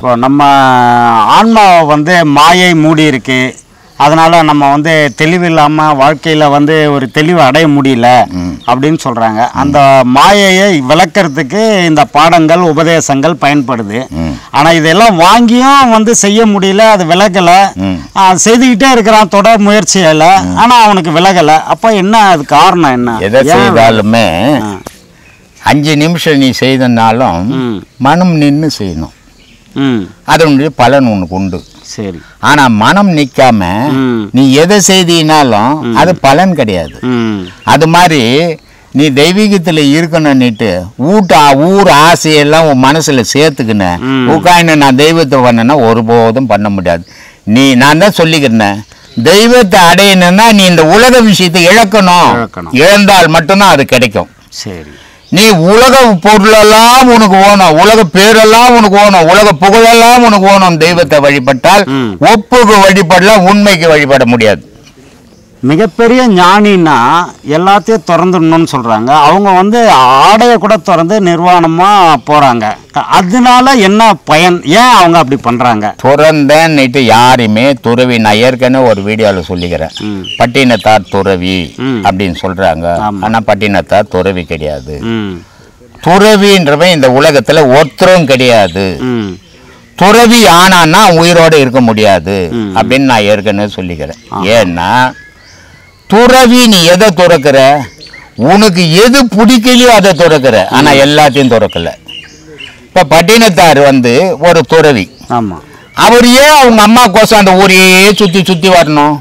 இப்போ நம்ம ஆன்மாவை வந்து மாயை மூடி இருக்கு, அதனால நம்ம வந்து தெளிவில்லாமல் வாழ்க்கையில் வந்து ஒரு தெளிவு அடைய முடியல அப்படின்னு சொல்கிறாங்க. அந்த மாயையை விளக்கிறதுக்கு இந்த பாடங்கள் உபதேசங்கள் பயன்படுது. ஆனால் இதெல்லாம் வாங்கியும் வந்து செய்ய முடியல, அது விலகலை, செய்துக்கிட்டே இருக்கிறான் தொடர் முயற்சியில், ஆனால் அவனுக்கு விலகலை. அப்போ என்ன அது காரணம் என்ன? எதை செய்தாலுமே 5 நிமிஷம் நீ செய்தனாலும் மனம் நின்று செய்யணும். அதனுடைய பலன் உனக்கு உண்டு. சரி. ஆனா மனம் நிக்காம நீ எதை செய்தினாலும் அது பலன் கிடையாது. அது மாதிரி நீ தெய்வீகத்துல இருக்கணும்னுட்டு ஊர் ஆசையெல்லாம் உன் மனசுல சேர்த்துக்கின உட்காந்து நான் தெய்வத்தை பண்ணேன்னா ஒருபோதும் பண்ண முடியாது. நான் தான் சொல்லிக்கிறேன், தெய்வத்தை அடையணும்னா நீ இந்த உலக விஷயத்தை இழக்கணும். இழந்தால் மட்டும்தான் அது கிடைக்கும். சரி. நீ உலக பொருளெல்லாம் உனக்கு ஓணும், உலக பேரெல்லாம் உனக்கு ஓணும், உலக புகழெல்லாம் உனக்கு ஓணும். தெய்வத்தை வழிபட்டால் ஒப்புக்கு வழிபடலாம், உண்மைக்கு வழிபட முடியாது. மிகப்பெரிய ஞானின்னா எல்லாத்தையும் திறந்துடணும்னு சொல்கிறாங்க. அவங்க வந்து ஆடையை கூட திறந்து நிர்வாணமாக போகிறாங்க. அதனால என்ன பயன்? ஏன் அவங்க அப்படி பண்ணுறாங்க? துறந்தன்னுட்டு யாருமே துறவி, நான் ஏற்கனவே ஒரு வீடியோவில் சொல்லிக்கிறேன், பட்டினத்தார் துறவி அப்படின்னு சொல்கிறாங்க. ஆனால் பட்டினத்தார் துறவி கிடையாது. துறவின்றவன் இந்த உலகத்தில் ஒருத்தரும் கிடையாது. துறவி ஆனான்னா உயிரோடு இருக்க முடியாது அப்படின்னு நான் ஏற்கனவே சொல்லிக்கிறேன். ஏன்னா துறவி நீ எதை துறக்கிற, உனக்கு எது பிடிக்கலையோ அதை துறக்கிற, ஆனால் எல்லாத்தையும் துறக்கல. இப்போ பட்டினத்தார் வந்து ஒரு துறவி. ஆமாம். அவர் ஏன் அவங்க அம்மா கோசம் அந்த ஊரையே சுற்றி வரணும்?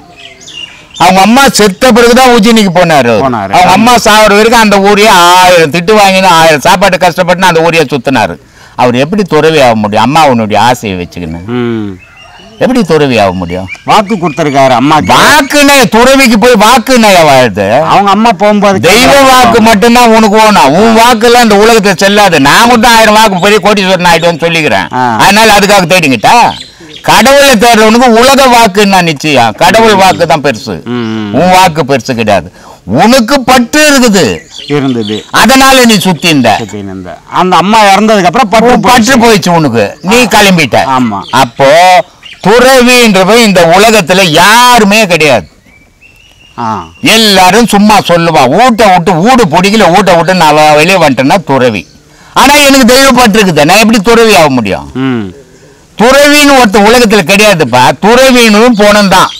அவங்க அம்மா செத்த பிறகுதான் உஜ்ஜினிக்கு போனார். அவங்க அம்மா சாவர வரைக்கும் அந்த ஊரையே 1000 திட்டு வாங்கினா 1000 சாப்பாட்டு கஷ்டப்பட்டு அந்த ஊரையே சுத்தினாரு. அவர் எப்படி துறவி ஆக முடியும்? அம்மா அவனுடைய ஆசையை வச்சுக்கணும், எப்படி துறவி ஆக முடியும்? வாக்கு கொடுத்திருக்காரு அம்மா. வாக்குனே துறவிக்கு போய் வாக்குனே வாழ்த்து. அவங்க அம்மா போகும்போது தெய்வ வாக்கு மட்டும்தான் உனக்கு ஓணும். உன் வாக்கு எல்லாம் இந்த உலகத்தை செல்லாது. நான் மட்டும் 1000 வாக்கு பெரிய கோடீஸ்வரன் ஆயிட்டோன்னு சொல்லிக்கிறேன். அதனால அதுக்காக தேடிங்கிட்டா கடவுளை தேடுறவனுக்கு உலக வாக்குன்னா நிச்சயம். கடவுள் வாக்கு தான் பெருசு, உன் வாக்கு பெருசு கிடையாது. உனக்கு பற்று இருந்தது, அதனால நீ சுத்தி அந்த அம்மா இறந்ததுக்கு அப்புறம் பற்று போயிடுச்சு உனக்கு, நீ கிளம்பிட்ட. ஆமா. அப்போ துறவின்றவன் இந்த உலகத்துல யாருமே கிடையாது. எல்லாரும் சும்மா சொல்லுவான், வீடு பிடிக்கல, வீட்டை விட்டு நான் வெளியே வந்துட்டேன்னா துறவி. ஆனா எனக்கு தெய்வ பற்று இருக்குது, நான் எப்படி துறவி ஆக முடியும்? துறவின்னு ஒருத்த உலகத்துல கிடையாதுப்பா. துறவின்னு போனந்தான்,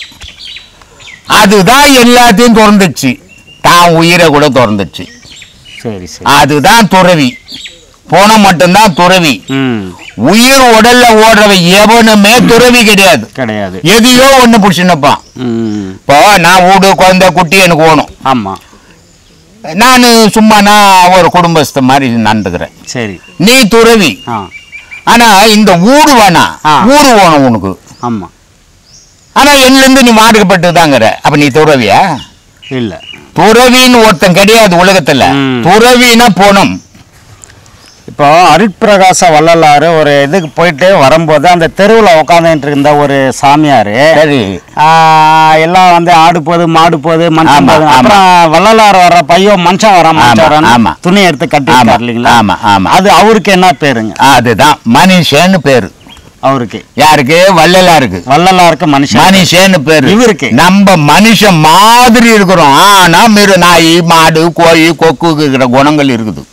அதுதான் எல்லாத்தையும் திறந்துச்சு, தான் உயிரை கூட திறந்துச்சு. அதுதான் துறவி. போன மட்டும்தான் துறவி. உயிர் உடல்ல ஓடுறவ எவனுமே துறவி கிடையாது. எதையோ ஒண்ணு பிடிச்சுன்னப்பான். இப்போ நான் வீடு குழந்தை குட்டி எனக்கு ஓணும். ஆமா. நான் சும்மா நான் ஒரு குடும்பஸ்த மாதிரி நடந்துக்கிறேன். சரி. நீ துறவி. ஆனா இந்த ஊடு வேணா, ஊரு ஓணும் உனக்கு. ஆமா. ஆனா என்னல இருந்து நீ மாறுபட்டுதாங்கிற, அப்ப நீ துறவியா? இல்ல. துறவின்னு ஒருத்தன் கிடையாது உலகத்துல. துறவினா போனோம். இப்போ அருட்பிரகாச வள்ளலாறு ஒரு இதுக்கு போயிட்டு வரும்போது அந்த தெருவில் உட்காந்துட்டு இருந்த ஒரு சாமியார் எல்லாம் வந்து ஆடு போகுது மாடு போகுது மனுஷன் போகுது. அப்புறம் வள்ளலார் வர்ற பையோ மனுஷன் வரான் துணி எடுத்து கட்டிருக்காரு இல்லைங்களா? அது அவருக்கு என்ன பேருங்க? அதுதான் மனுஷன்னு பேரு அவருக்கு. யாருக்கு? வள்ளலாருக்கு மனுஷன்னு பேரு. இவருக்கு நம்ம மனுஷன் மாதிரி இருக்கிறோம். ஆனா நாய் மாடு கோழி கொக்கு இருக்கிற குணங்கள் இருக்குது.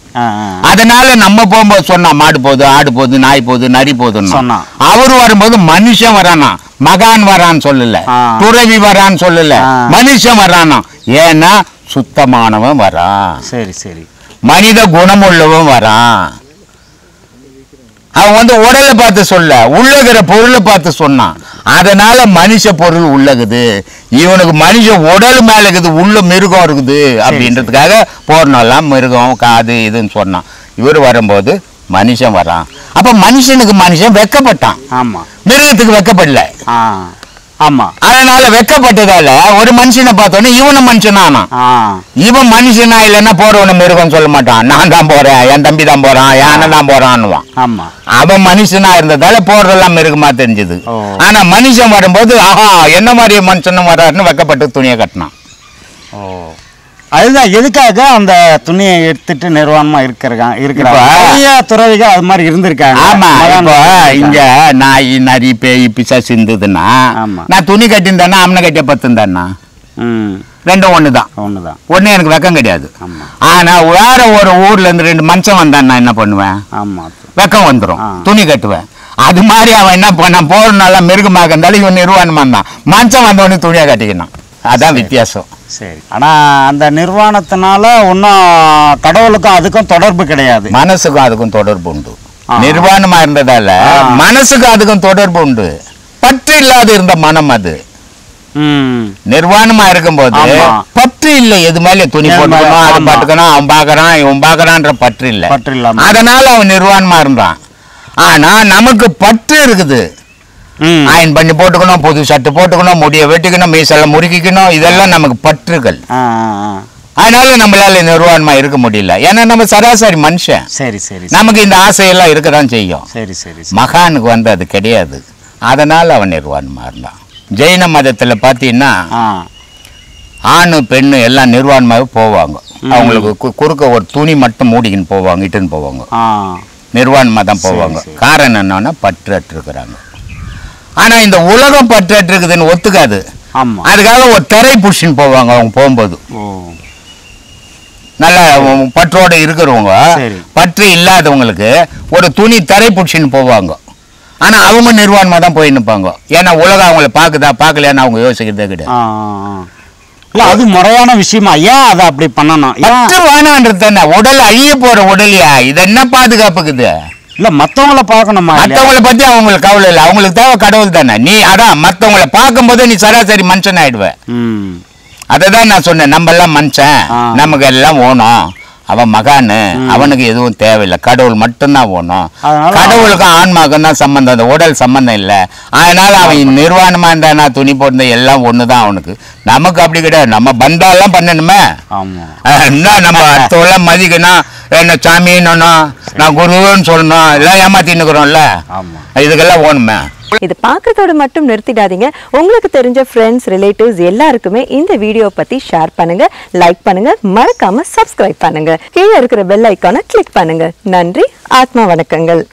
அதனால நம்ம போகும்போது சொன்னா மாடு போகுது ஆடு போகுது நாய் போகுது நரி போகுதுன்னு சொன்னா, அவரு வரும்போது மனுஷன் வரானா, மகான் வரான்னு சொல்லல, துறவி வரான்னு சொல்லல, மனுஷன் வரானா. ஏன்னா சுத்தமானவன் வரான். சரி சரி. மனித குணமுள்ளவன் வரான். அவன் வந்து உடலை பார்த்து சொல்ல, உள்ளகிற பொருளை பார்த்து சொன்னான். அதனால மனுஷ பொருள் உள்ளகுது, இவனுக்கு மனுஷ உடல் மேல இருக்குது, உள்ள மிருகம் இருக்குது அப்படின்றதுக்காக போறனெல்லாம் மிருகம் காது இதுன்னு சொன்னான். இவர் வரும்போது மனுஷன் வரான். அப்ப மனுஷனுக்கு மனுஷன் வெக்கப்பட்டான். ஆமா. மிருகத்துக்கு வெக்கப்படல. ஆமா. அதனால வெக்கப்பட்டதால ஒரு மனுஷனை பார்த்தோன்னே இவனும் மனுஷனானா. இவன் மனுஷனா இல்லைன்னா போறவன மிருகம் சொல்ல மாட்டான். நான் தான் போறேன், என் தம்பி தான் போறான், என் அண்ணன் தான் போறான்னுவான். அவன் மனுஷனா இருந்ததால போறதெல்லாம் மிருகமா தெரிஞ்சது. ஆனா மனுஷன் வரும்போது ஆஹா என்ன மாதிரி மனுஷனும் வர்றாருன்னு வெக்கப்பட்டு துணியை கட்டினான். அதுதான் எதுக்காக அந்த துணியை எடுத்துட்டு நிர்வாணமா இருக்கிறாங்க நிறைய துறவிகள் அது மாதிரி இருந்திருக்காங்க. ஆமா, இப்போ இங்க நாய் நரி பேய் பிசாசு இருந்ததுன்னா நான் துணி கட்டியிருந்தேன்னா அம்மனை கட்டிய பத்துந்தானா ரெண்டும் ஒண்ணுதான். ஒண்ணு எனக்கு வெக்கம் கிடையாது. ஆனா வேற ஒரு ஊர்ல இருந்து 2 மனுஷன் வந்தான் நான் என்ன பண்ணுவேன்? வெக்கம் வந்துடும், துணி கட்டுவேன். அது மாதிரி அவன் என்ன பண்ணான், போறதுனால மிருகமாக இருந்தாலும் இவன் நிர்வாணமா இருந்தான். மனுஷன் வந்தவொடனே துணியா கட்டிக்கணும். அதான் வித்தியாசம். சரி, ஆனா அந்த நிர்வாணத்தினால ஒன்னும் கடவுளுக்கும் அதுக்கும் தொடர்பு கிடையாது. மனசுக்கும் அதுக்கும் தொடர்பு உண்டு. நிர்வாணமா இருந்ததால மனசுக்கும் அதுக்கும் தொடர்பு உண்டு. பற்று இல்லாத இருந்த மனம் அது. நிர்வாணமா இருக்கும்போது பற்று இல்லை, எது மேல துணி போட்டுக்கணும், அதை பாட்டுக்கணும், அவன் பாக்குறான் இவன் பாக்குறான்ற பற்று இல்லை. அதனால அவன் நிர்வாணமா இருந்தான். ஆனா நமக்கு பற்று இருக்குது. அயன் பண்ணி போட்டுக்கணும், புது சட்டை போட்டுக்கணும், முடிய வெட்டிக்கணும், மீசெல்லாம் முறுக்கிக்கணும், இதெல்லாம் நமக்கு பற்றுகள். அதனால நம்மளால நிர்வாணமா இருக்க முடியல. ஏன்னா நம்ம சராசரி மனுஷன். சரி சரி, நமக்கு இந்த ஆசையெல்லாம் இருக்கதான் செய்யும். சரி சரி, மகானுக்கு வந்து அது கிடையாது. அதனால அவன் நிர்வாணமா இருந்தான். ஜெயின மதத்துல பாத்தீங்கன்னா ஆணு பெண்ணு எல்லாம் நிர்வாணமாவே போவாங்க. அவங்களுக்கு குறுக்க ஒரு துணி மட்டும் மூடிக்கின்னு போவாங்க, இட்டுன்னு போவாங்க, நிர்வாணமா தான் போவாங்க. காரணம் என்னன்னா பற்றற்று இருக்கிறாங்க. ஆனா இந்த உலகம் பற்றற்று இருக்குதுன்னு ஒத்துக்காது. அதுக்காக ஒரு திரை புடிச்சுன்னு போவாங்க. அவங்க போகும்போது நல்லா பற்றோட இருக்கிறவங்க, பற்று இல்லாதவங்களுக்கு ஒரு துணி திரை புடிச்சுன்னு போவாங்க. ஆனா அவங்க நிர்வாணமா தான் போய் நிற்பாங்க. ஏன்னா உலகம் அவங்களை பாக்குதா பாக்கலையான்னு அவங்க யோசிக்கிறதே கிடையாது. அது முறையான விஷயமா? ஏன் அதை அப்படி பண்ணணும்? வேணான்றது தானே. உடல் அழிய போற உடலையா, இது என்ன பாதுகாப்புக்குது? இல்ல மத்தவங்கள பாக்கணுமா? மத்தவங்களை பத்தி அவங்களுக்கு கவலை இல்லை. அவங்களுக்கு தேவை கடவுள் தானே. நீ அதான் மத்தவங்களை பார்க்கும் போது நீ சராசரி மனுஷன் ஆயிடுவ. அததான் நான் சொன்னேன். நம்ம எல்லாம் மனுஷன், நமக்கு எல்லாம் ஓணும். அவன் மகானு, அவனுக்கு எதுவும் தேவையில்லை, கடவுள் மட்டும்தான் ஓணும். கடவுளுக்கும் ஆன்மாக்கும் தான் சம்பந்தம், அந்த உடல் சம்பந்தம் இல்லை. அதனால அவன் நிர்வாணமா இருந்தா துணி போட்டு எல்லாம் ஒண்ணுதான் அவனுக்கு. நமக்கு அப்படி கிடையாது. நம்ம பந்தாலாம் பண்ணணுமே. என்ன நம்ம அடுத்தவெல்லாம் மதிக்கணும், என்ன சாமின்னு நான் குருன்னு சொல்லணும், எல்லாம் ஏமாத்தின்னுக்குறோம்ல, இதுக்கெல்லாம் ஓணுமே. இது பார்க்கறதோட மட்டும் நிறுத்திடாதீங்க. உங்களுக்கு தெரிஞ்ச ஃப்ரெண்ட்ஸ், ரிலேட்டிவ்ஸ் எல்லாருக்குமே இந்த வீடியோ பத்தி ஷேர் பண்ணுங்க, லைக் பண்ணுங்க, மறக்காம சப்ஸ்கிரைப் பண்ணுங்க. கீழே இருக்கிற பெல் ஐக்கானை கிளிக் பண்ணுங்க. நன்றி, ஆத்மா வணக்கங்கள்.